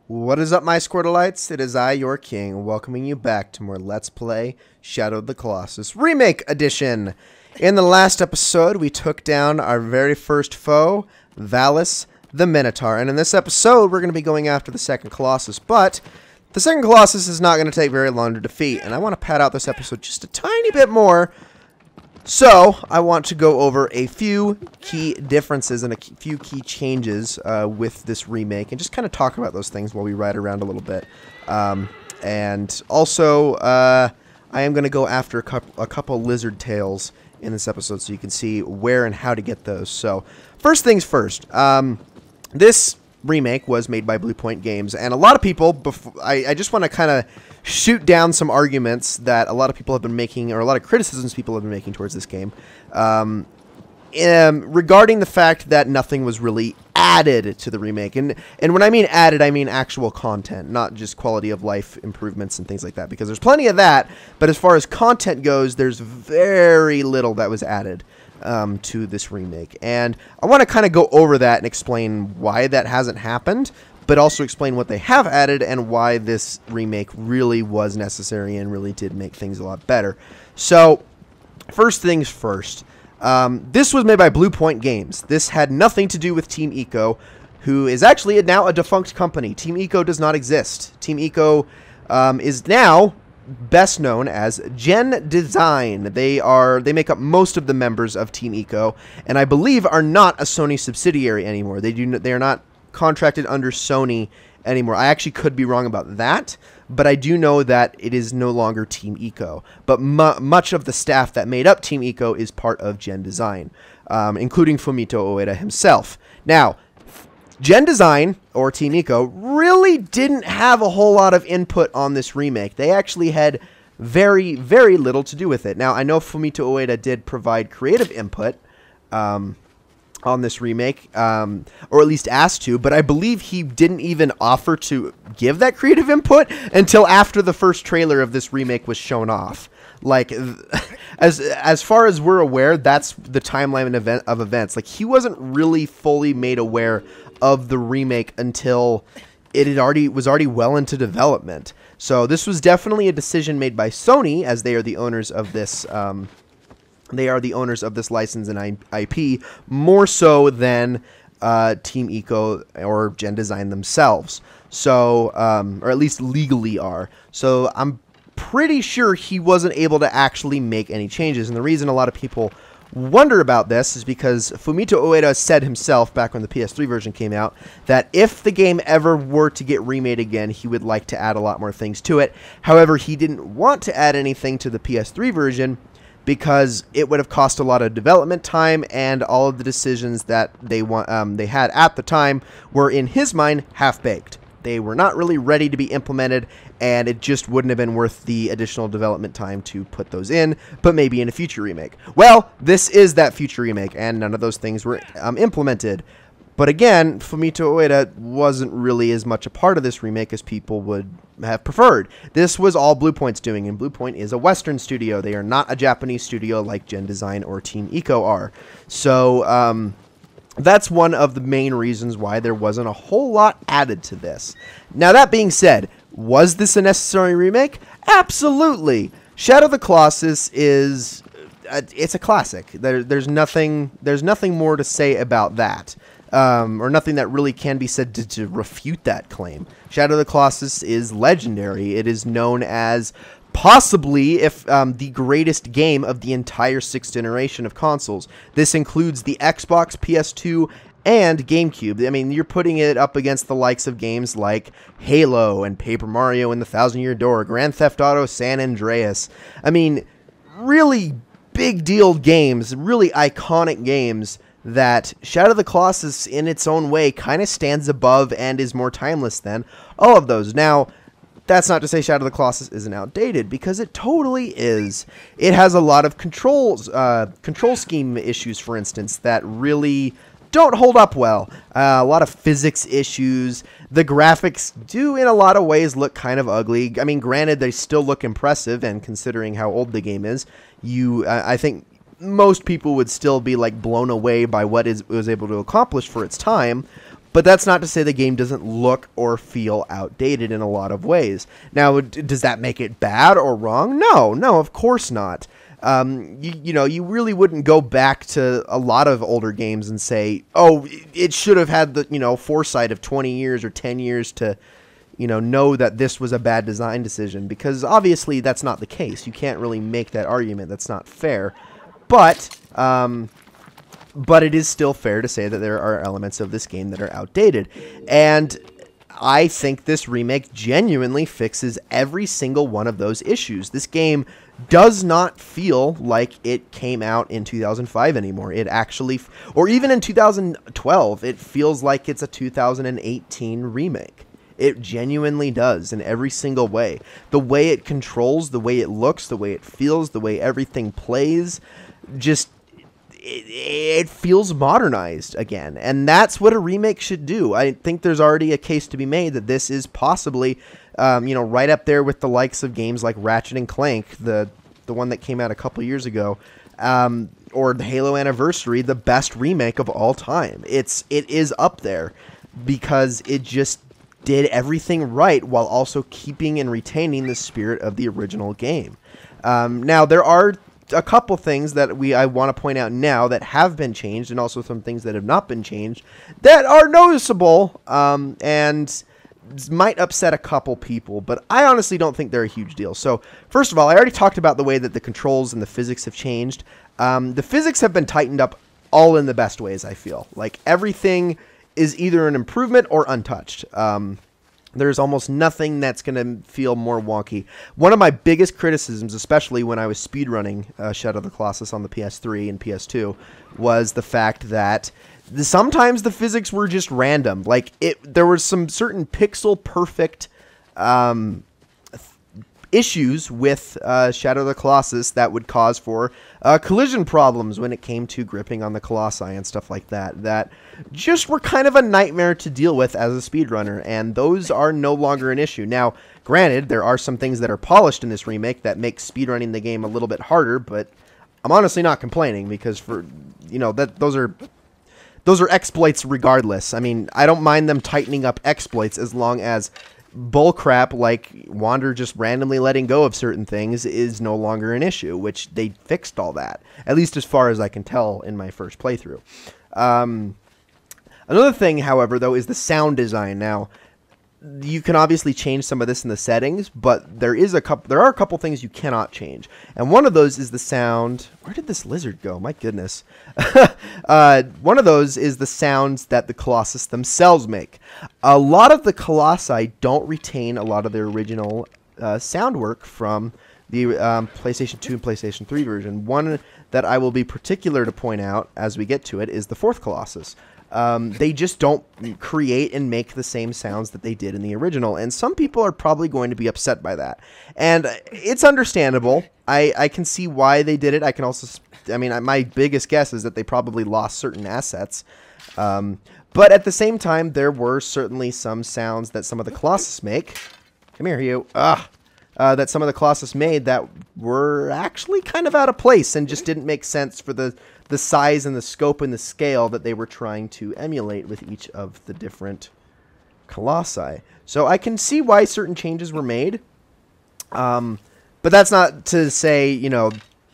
What is up, my Squirtleites? It is I, your king, welcoming you back to more Let's Play Shadow of the Colossus Remake Edition. In the last episode, we took down our very first foe, Valus the Minotaur. And in this episode, we're going to be going after the second Colossus. But the second Colossus is not going to take very long to defeat. And I want to pad out this episode just a tiny bit more. So, I want to go over a few key differences and a few key changes with this remake, and just kind of talk about those things while we ride around a little bit. And also, I am going to go after a couple lizard tails in this episode, so you can see where and how to get those. So, first things first, this remake was made by Bluepoint Games, and a lot of people, I just want to kind of shoot down some arguments that a lot of people have been making, or a lot of criticisms people have been making towards this game, regarding the fact that nothing was really added to the remake. And when I mean added, I mean actual content, not just quality of life improvements and things like that, because there's plenty of that, but as far as content goes, there's very little that was added to this remake. And I want to kind of go over that and explain why that hasn't happened, but also explain what they have added and why this remake really was necessary and really did make things a lot better. So, first things first. This was made by Bluepoint Games. This had nothing to do with Team Eco, who is actually now a defunct company. Team Eco does not exist. Team Eco is now best known as Gen Design. They make up most of the members of Team Eco, and I believe are not a Sony subsidiary anymore. They are not contracted under Sony anymore. I actually could be wrong about that, but I do know that it is no longer Team Eco. But much of the staff that made up Team Eco is part of Gen Design, including Fumito Ueda himself. Now, Gen Design, or Team Eco, really didn't have a whole lot of input on this remake. They actually had very, very little to do with it. Now, I know Fumito Ueda did provide creative input on this remake, or at least asked to, but I believe he didn't even offer to give that creative input until after the first trailer of this remake was shown off. Like, as far as we're aware, that's the timeline of events. Like, he wasn't really fully made aware of the remake until it was already well into development. So this was definitely a decision made by Sony, as they are the owners of this. They are the owners of this license and IP, more so than Team Eco or Gen Design themselves. So, or at least legally are. So I'm pretty sure he wasn't able to actually make any changes. And the reason a lot of people wonder about this is because Fumito Ueda said himself back when the PS3 version came out that if the game ever were to get remade again, he would like to add a lot more things to it. However, he didn't want to add anything to the PS3 version because it would have cost a lot of development time, and all of the decisions that they had at the time were, in his mind, half-baked. They were not really ready to be implemented, and it just wouldn't have been worth the additional development time to put those in, but maybe in a future remake. Well, this is that future remake, and none of those things were implemented. But again, Fumito Ueda wasn't really as much a part of this remake as people would have preferred. This was all Bluepoint's doing, and Bluepoint is a Western studio. They are not a Japanese studio like Gen Design or Team Eco are. So, that's one of the main reasons why there wasn't a whole lot added to this. Now, that being said, was this a necessary remake? Absolutely! Shadow of the Colossus is... it's a classic. There's nothing more to say about that. Or nothing that really can be said to refute that claim. Shadow of the Colossus is legendary. It is known as possibly the greatest game of the entire 6th generation of consoles. This includes the Xbox, PS2, and GameCube. I mean, you're putting it up against the likes of games like Halo and Paper Mario and the Thousand Year Door, Grand Theft Auto San Andreas. I mean, really big deal games, really iconic games that Shadow of the Colossus in its own way kind of stands above and is more timeless than all of those. Now, that's not to say Shadow of the Colossus isn't outdated, because it totally is. It has a lot of control scheme issues, for instance, that really don't hold up well. A lot of physics issues. The graphics do, in a lot of ways, look kind of ugly. I mean, granted, they still look impressive, and considering how old the game is, I think most people would still be like blown away by what it was able to accomplish for its time. But that's not to say the game doesn't look or feel outdated in a lot of ways. Now, does that make it bad or wrong? No, of course not. You really wouldn't go back to a lot of older games and say, oh, it should have had the, foresight of 20 years or 10 years to, know that this was a bad design decision, because obviously that's not the case. You can't really make that argument. That's not fair. But it is still fair to say that there are elements of this game that are outdated. And I think this remake genuinely fixes every single one of those issues. This game does not feel like it came out in 2005 anymore. It actually, or even in 2012, it feels like it's a 2018 remake. It genuinely does in every single way. The way it controls, the way it looks, the way it feels, the way everything plays, just it feels modernized again, and that's what a remake should do. I think there's already a case to be made that this is possibly, right up there with the likes of games like Ratchet and Clank, the one that came out a couple years ago, or the Halo Anniversary, the best remake of all time. It is up there because it just did everything right while also keeping and retaining the spirit of the original game. Now, there are a couple things that I want to point out now that have been changed, and also some things that have not been changed that are noticeable and might upset a couple people, but I honestly don't think they're a huge deal. So first of all, I already talked about the way that the controls and the physics have changed. The physics have been tightened up all in the best ways, I feel. Like, everything is either an improvement or untouched. There's almost nothing that's going to feel more wonky. One of my biggest criticisms, especially when I was speedrunning Shadow of the Colossus on the PS3 and PS2, was the fact that sometimes the physics were just random. Like, there were some certain pixel-perfect issues with Shadow of the Colossus that would cause for collision problems when it came to gripping on the Colossi and stuff like that, that just were kind of a nightmare to deal with as a speedrunner, and those are no longer an issue. Now, granted, there are some things that are polished in this remake that make speedrunning the game a little bit harder, but I'm honestly not complaining, because those are exploits regardless. I mean, I don't mind them tightening up exploits as long as bullcrap like Wander just randomly letting go of certain things is no longer an issue, which they fixed all that, at least as far as I can tell in my first playthrough. Another thing, however, though, is the sound design. Now, you can obviously change some of this in the settings, but there are a couple things you cannot change. And one of those is the sound. Where did this lizard go? My goodness. One of those is the sounds that the Colossus themselves make. A lot of the Colossi don't retain a lot of their original sound work from the PlayStation 2 and PlayStation 3 version. One that I will be particular to point out as we get to it is the fourth Colossus. They just don't create and make the same sounds that they did in the original, and some people are probably going to be upset by that. And it's understandable. I can see why they did it. I can also, my biggest guess is that they probably lost certain assets. But at the same time, there were certainly some sounds that some of the Colossus make. Come here, you. That some of the Colossus made that were actually kind of out of place and just didn't make sense for the size and the scope and the scale that they were trying to emulate with each of the different Colossi. So I can see why certain changes were made. But that's not to say,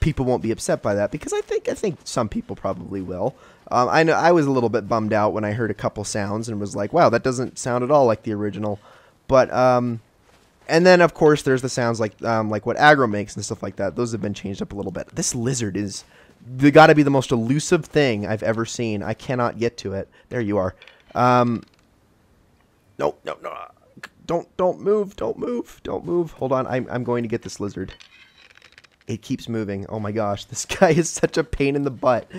people won't be upset by that, because I think some people probably will. I know I was a little bit bummed out when I heard a couple sounds and was like, wow, that doesn't sound at all like the original. But and then, of course, there's the sounds like what Aggro makes and stuff like that. Those have been changed up a little bit. This lizard is got to be the most elusive thing I've ever seen. I cannot get to it. There you are. No. Don't move. Don't move. Hold on. I'm going to get this lizard. It keeps moving. Oh my gosh, this guy is such a pain in the butt.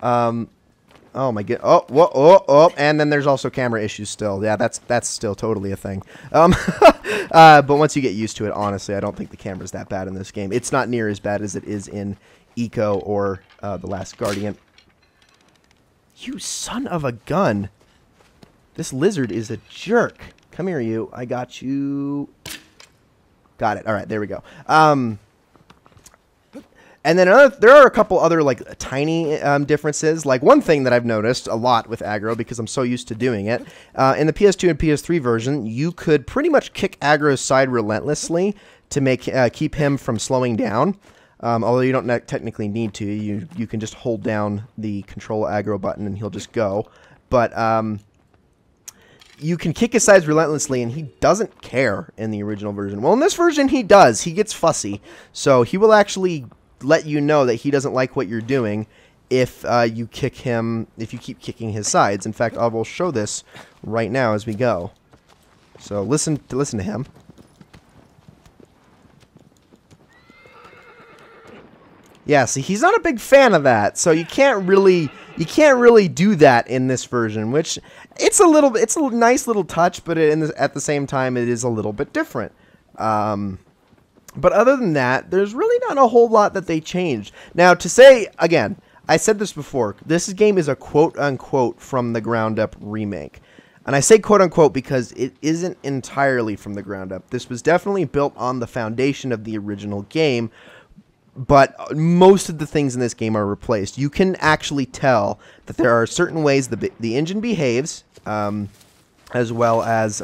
Oh my god. Oh, and then there's also camera issues still. Yeah, that's still totally a thing. But once you get used to it, honestly, I don't think the camera's that bad in this game. It's not near as bad as it is in Eco or The Last Guardian. You son of a gun. This lizard is a jerk. Come here, you. I got you. Got it. All right, there we go. And then there are a couple other like tiny differences. Like one thing that I've noticed a lot with aggro, because I'm so used to doing it, in the PS2 and PS3 version, you could pretty much kick aggro's side relentlessly to make keep him from slowing down. Although you don't technically need to, you can just hold down the control aggro button and he'll just go. But you can kick his sides relentlessly, and he doesn't care in the original version. Well, in this version, he does. He gets fussy, so he will actually let you know that he doesn't like what you're doing if you kick him, if you keep kicking his sides. In fact, I will show this right now as we go. So listen to him. Yeah, see, he's not a big fan of that, so you can't really do that in this version, which it's a nice little touch, but at the same time, it is a little bit different. But other than that, there's really not a whole lot that they changed. Now, to say, again, I said this before, this game is a quote-unquote from the ground up remake. And I say quote-unquote because it isn't entirely from the ground up. This was definitely built on the foundation of the original game, but most of the things in this game are replaced. You can actually tell that there are certain ways the engine behaves, as well as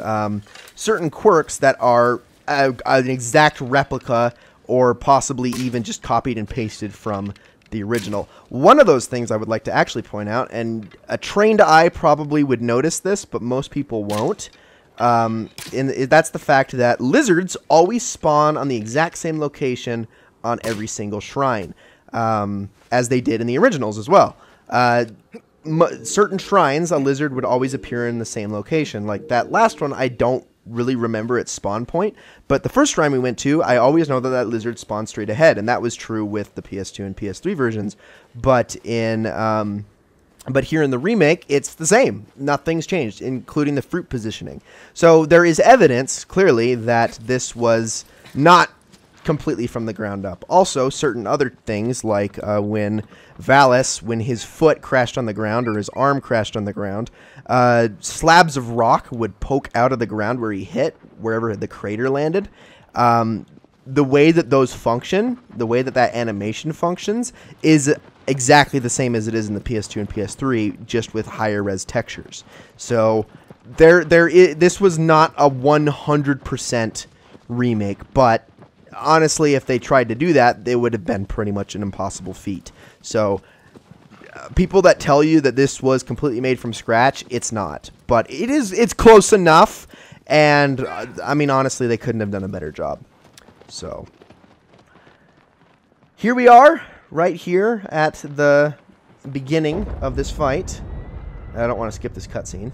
certain quirks that are an exact replica or possibly even just copied and pasted from the original. One of those things I would like to actually point out, and a trained eye probably would notice this, but most people won't, that's the fact that lizards always spawn on the exact same location on every single shrine, as they did in the originals as well. Certain shrines, a lizard would always appear in the same location. Like that last one, I don't really remember its spawn point, but the first shrine we went to, I always know that lizard spawned straight ahead, and that was true with the PS2 and PS3 versions. But but here in the remake, it's the same. Nothing's changed, including the fruit positioning. So there is evidence, clearly, that this was not completely from the ground up. Also, certain other things, like when his foot crashed on the ground or his arm crashed on the ground, slabs of rock would poke out of the ground where he hit, wherever the crater landed. The way that those function, the way that animation functions, is exactly the same as it is in the PS2 and PS3, just with higher res textures. So this was not a 100% remake, but honestly, if they tried to do that, it would have been pretty much an impossible feat. So people that tell you that this was completely made from scratch, it's not. But it's close enough, and I mean, honestly, they couldn't have done a better job. So here we are, right here at the beginning of this fight. I don't want to skip this cutscene.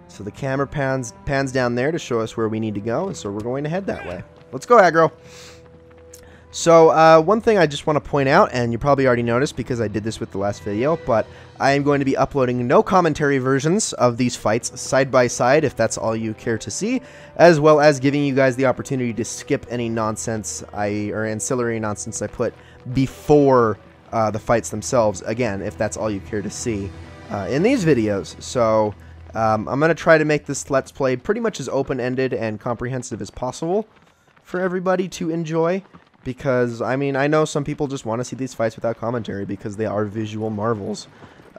So the camera pans down there to show us where we need to go, and so we're going to head that way. Let's go, aggro. So one thing I just want to point out, and you probably already noticed because I did this with the last video, but I am going to be uploading no commentary versions of these fights side by side, if that's all you care to see, as well as giving you guys the opportunity to skip any nonsense or ancillary nonsense I put before the fights themselves, again, if that's all you care to see in these videos. So I'm going to try to make this Let's Play pretty much as open-ended and comprehensive as possible for everybody to enjoy, because, I mean, I know some people just want to see these fights without commentary because they are visual marvels.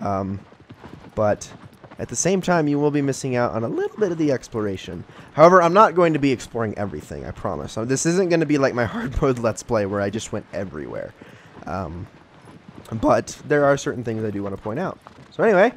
But at the same time, you will be missing out on a little bit of the exploration. However, I'm not going to be exploring everything, I promise. So this isn't going to be like my hard mode Let's Play where I just went everywhere. But there are certain things I do want to point out. So anyway,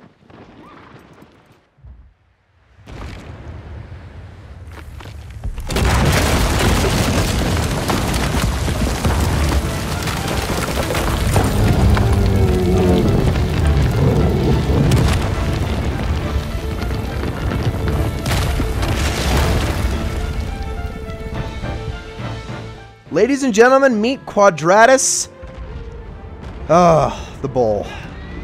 ladies and gentlemen, meet Quadratus. The bull.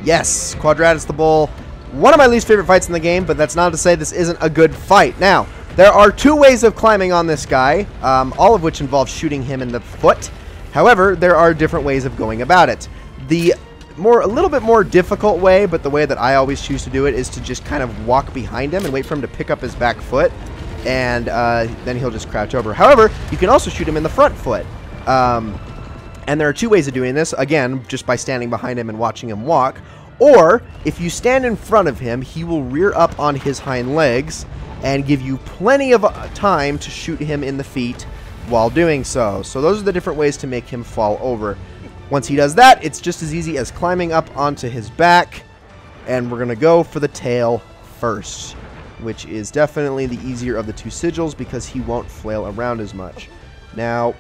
Yes, Quadratus the bull. One of my least favorite fights in the game, but that's not to say this isn't a good fight. Now, There are 2 ways of climbing on this guy, all of which involve shooting him in the foot. However, there are different ways of going about it. The a little bit more difficult way, but the way that I always choose to do it, is to just kind of walk behind him and wait for him to pick up his back foot, and then he'll just crouch over. However, you can also shoot him in the front foot. And there are 2 ways of doing this, again, just by standing behind him and watching him walk. Or, if you stand in front of him, he will rear up on his hind legs and give you plenty of time to shoot him in the feet while doing so. So those are the different ways to make him fall over. Once he does that, it's just as easy as climbing up onto his back, and we're going to go for the tail first, which is definitely the easier of the 2 sigils because he won't flail around as much. Now,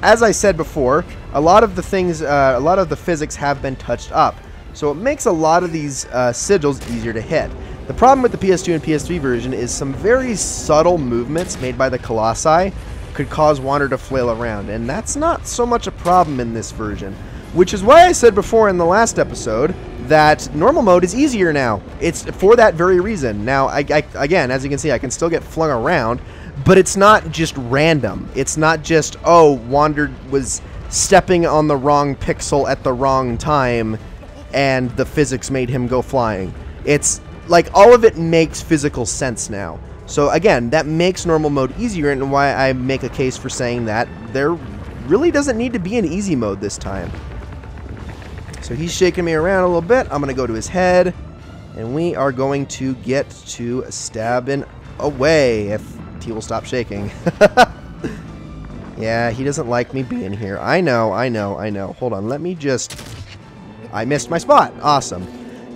as I said before, a lot of the physics have been touched up, so it makes a lot of these sigils easier to hit. The problem with the PS2 and PS3 version is some very subtle movements made by the Colossi could cause Wander to flail around, and that's not so much a problem in this version, which is why I said before in the last episode that normal mode is easier now. It's for that very reason. Now, again, as you can see, I can still get flung around, but it's not just random. It's not just, oh, Wander was stepping on the wrong pixel at the wrong time, and the physics made him go flying. It's like all of it makes physical sense now. So again, that makes normal mode easier, and why I make a case for saying that there really doesn't need to be an easy mode this time. So he's shaking me around a little bit. I'm going to go to his head, and we are going to get to stabbing away if he will stop shaking. Yeah, he doesn't like me being here. I know. Hold on, let me just... I missed my spot. Awesome.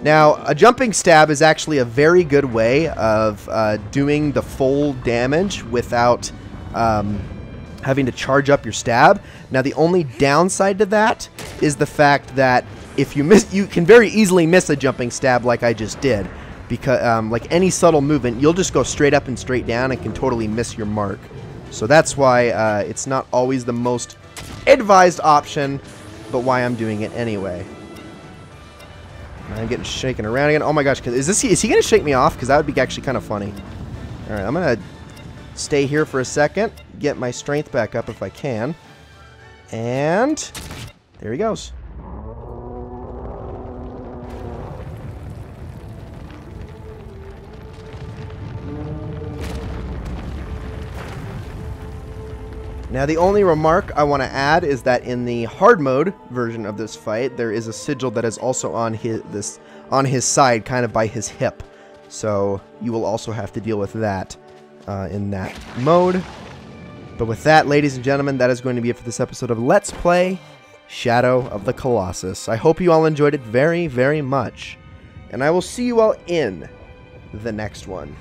Now, a jumping stab is actually a very good way of doing the full damage without having to charge up your stab. Now, the only downside to that is the fact that if you miss, you can very easily miss a jumping stab like I just did. Because, like any subtle movement, you'll just go straight up and straight down and can totally miss your mark. So that's why it's not always the most advised option, but why I'm doing it anyway. I'm getting shaken around again. Oh my gosh, is he going to shake me off? Because that would be actually kind of funny. Alright, I'm going to stay here for a second, get my strength back up if I can. And there he goes. Now, the only remark I want to add is that in the hard mode version of this fight, there is a sigil that is also on his side, kind of by his hip. So you will also have to deal with that in that mode. But with that, ladies and gentlemen, that is going to be it for this episode of Let's Play Shadow of the Colossus. I hope you all enjoyed it very, very much. And I will see you all in the next one.